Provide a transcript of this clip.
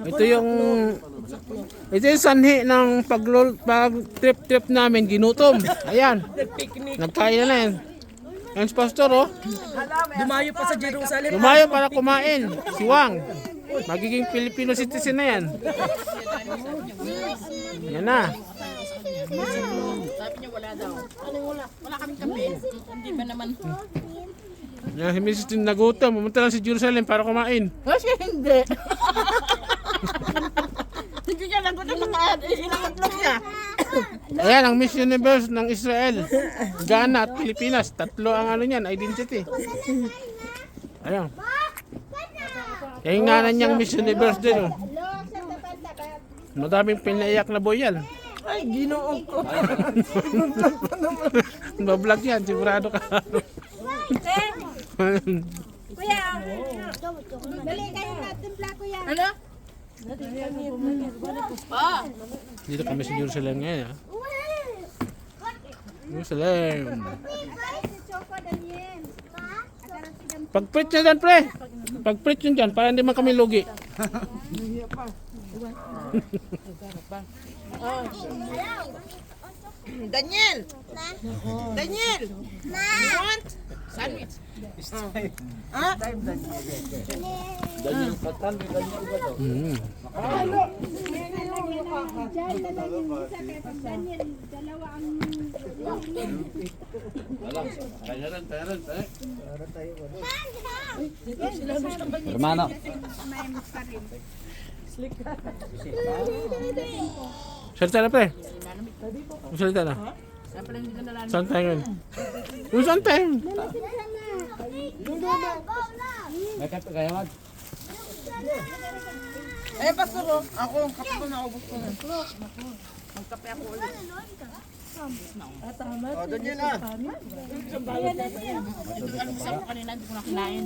Ito yung sanhi ng pag trip namin, ginutom. Ayan. Nagkain na yan. Yan si Pastor, oh. Dumayo pa sa Jerusalem. Lumayo para kumain. Si Wang. Magiging Filipino citizen na yan. Yan na. Sabi niya wala daw. Wala kaming kape. Hindi ba naman? Yan si Mrs. Tin nagutom. Pumunta lang si Jerusalem para kumain. Kasi hindi. Hindi niya nagutom na ilangot niya. Ayan ang Miss Universe ng Israel. Ghana at Pilipinas. Tatlo ang ano niyan, identity. Ayan. Yung nanan niyang Miss Universe din. Oh. Madaming pinaiyak na boy yan. Ay, ginoon ko. Mablog yan, sigurado ka. Kuya, dali kayo natin pla, kuya. Ano? Dito kami sa Jerusalem ngayon. Ha? Jerusalem. Pag-preach nyo dyan, pre. Pag-preach nyo dyan, para hindi man kami lugi. Daniel! Daniel! You want? Sandwich. Mm. Hermano. Salita na, pre. Salita na. Saan tayo ngayon? Saan tayo? May kape kayo mag? Eh, pastor, ako ang kape ko naubos ko na. Magkape ako ulit. Oh, Daniel na. Ito almusal ko kanina, hindi ko na kinain.